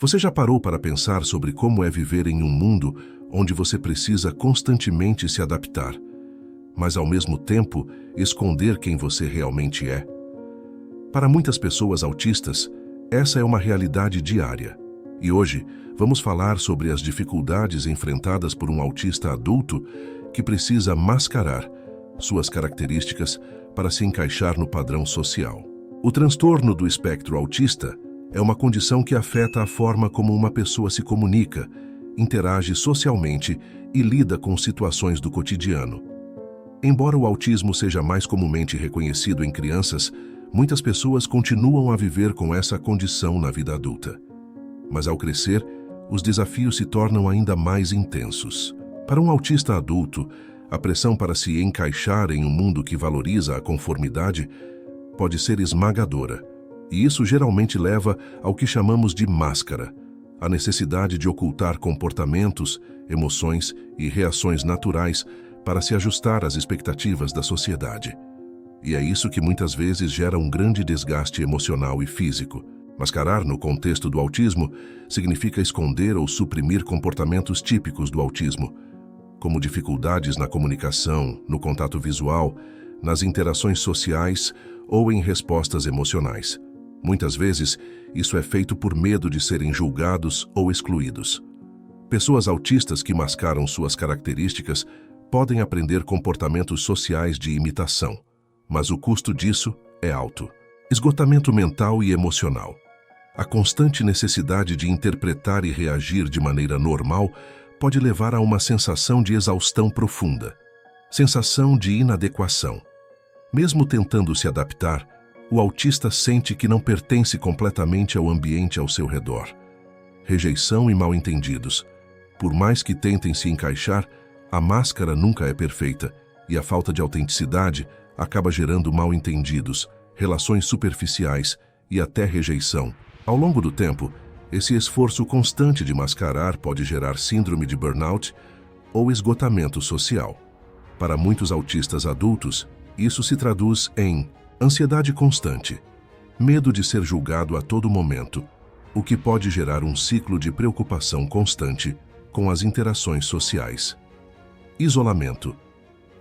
Você já parou para pensar sobre como é viver em um mundo onde você precisa constantemente se adaptar, mas ao mesmo tempo esconder quem você realmente é? Para muitas pessoas autistas, essa é uma realidade diária. E hoje vamos falar sobre as dificuldades enfrentadas por um autista adulto que precisa mascarar suas características para se encaixar no padrão social. O transtorno do espectro autista é uma condição que afeta a forma como uma pessoa se comunica, interage socialmente e lida com situações do cotidiano. Embora o autismo seja mais comumente reconhecido em crianças, muitas pessoas continuam a viver com essa condição na vida adulta. Mas ao crescer, os desafios se tornam ainda mais intensos. Para um autista adulto, a pressão para se encaixar em um mundo que valoriza a conformidade pode ser esmagadora. E isso geralmente leva ao que chamamos de máscara, a necessidade de ocultar comportamentos, emoções e reações naturais para se ajustar às expectativas da sociedade. E é isso que muitas vezes gera um grande desgaste emocional e físico. Mascarar no contexto do autismo significa esconder ou suprimir comportamentos típicos do autismo, como dificuldades na comunicação, no contato visual, nas interações sociais ou em respostas emocionais. Muitas vezes, isso é feito por medo de serem julgados ou excluídos. Pessoas autistas que mascaram suas características podem aprender comportamentos sociais de imitação, mas o custo disso é alto. Esgotamento mental e emocional. A constante necessidade de interpretar e reagir de maneira normal pode levar a uma sensação de exaustão profunda, sensação de inadequação. Mesmo tentando se adaptar, o autista sente que não pertence completamente ao ambiente ao seu redor. Rejeição e mal-entendidos. Por mais que tentem se encaixar, a máscara nunca é perfeita e a falta de autenticidade acaba gerando mal-entendidos, relações superficiais e até rejeição. Ao longo do tempo, esse esforço constante de mascarar pode gerar síndrome de burnout ou esgotamento social. Para muitos autistas adultos, isso se traduz em ansiedade constante, medo de ser julgado a todo momento, o que pode gerar um ciclo de preocupação constante com as interações sociais. Isolamento.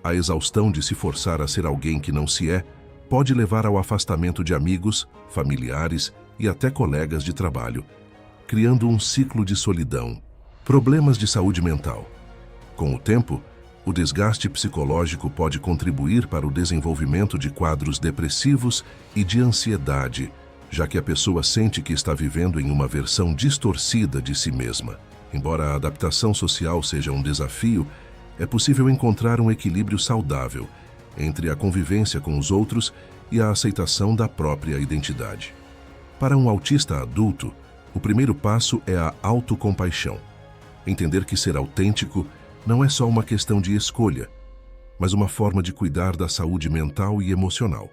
A exaustão de se forçar a ser alguém que não se é pode levar ao afastamento de amigos, familiares e até colegas de trabalho, criando um ciclo de solidão. Problemas de saúde mental. Com o tempo, o desgaste psicológico pode contribuir para o desenvolvimento de quadros depressivos e de ansiedade, já que a pessoa sente que está vivendo em uma versão distorcida de si mesma. Embora a adaptação social seja um desafio, é possível encontrar um equilíbrio saudável entre a convivência com os outros e a aceitação da própria identidade. Para um autista adulto, o primeiro passo é a autocompaixão. Entender que ser autêntico não é só uma questão de escolha, mas uma forma de cuidar da saúde mental e emocional.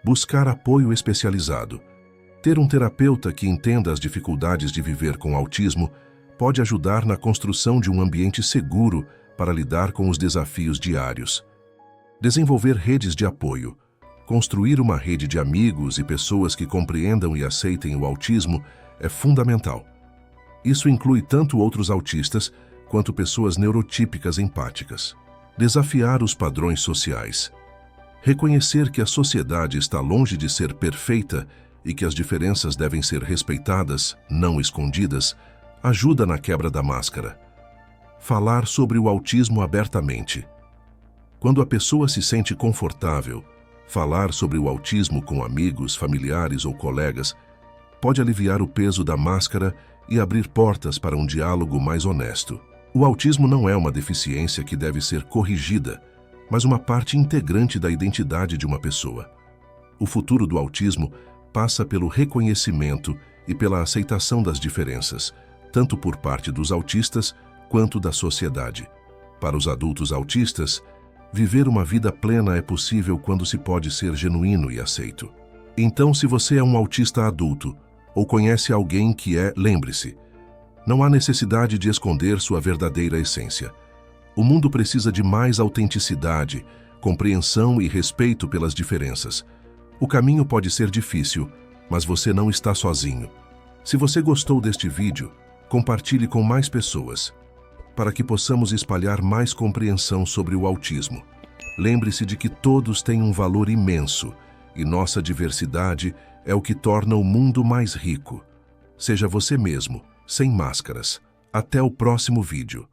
Buscar apoio especializado. Ter um terapeuta que entenda as dificuldades de viver com autismo pode ajudar na construção de um ambiente seguro para lidar com os desafios diários. Desenvolver redes de apoio. Construir uma rede de amigos e pessoas que compreendam e aceitem o autismo é fundamental. Isso inclui tanto outros autistas quanto pessoas neurotípicas empáticas. Desafiar os padrões sociais. Reconhecer que a sociedade está longe de ser perfeita e que as diferenças devem ser respeitadas, não escondidas, ajuda na quebra da máscara. Falar sobre o autismo abertamente. Quando a pessoa se sente confortável, falar sobre o autismo com amigos, familiares ou colegas pode aliviar o peso da máscara e abrir portas para um diálogo mais honesto. O autismo não é uma deficiência que deve ser corrigida, mas uma parte integrante da identidade de uma pessoa. O futuro do autismo passa pelo reconhecimento e pela aceitação das diferenças, tanto por parte dos autistas quanto da sociedade. Para os adultos autistas, viver uma vida plena é possível quando se pode ser genuíno e aceito. Então, se você é um autista adulto ou conhece alguém que é, lembre-se, não há necessidade de esconder sua verdadeira essência. O mundo precisa de mais autenticidade, compreensão e respeito pelas diferenças. O caminho pode ser difícil, mas você não está sozinho. Se você gostou deste vídeo, compartilhe com mais pessoas, para que possamos espalhar mais compreensão sobre o autismo. Lembre-se de que todos têm um valor imenso e nossa diversidade é o que torna o mundo mais rico. Seja você mesmo, sem máscaras. Até o próximo vídeo.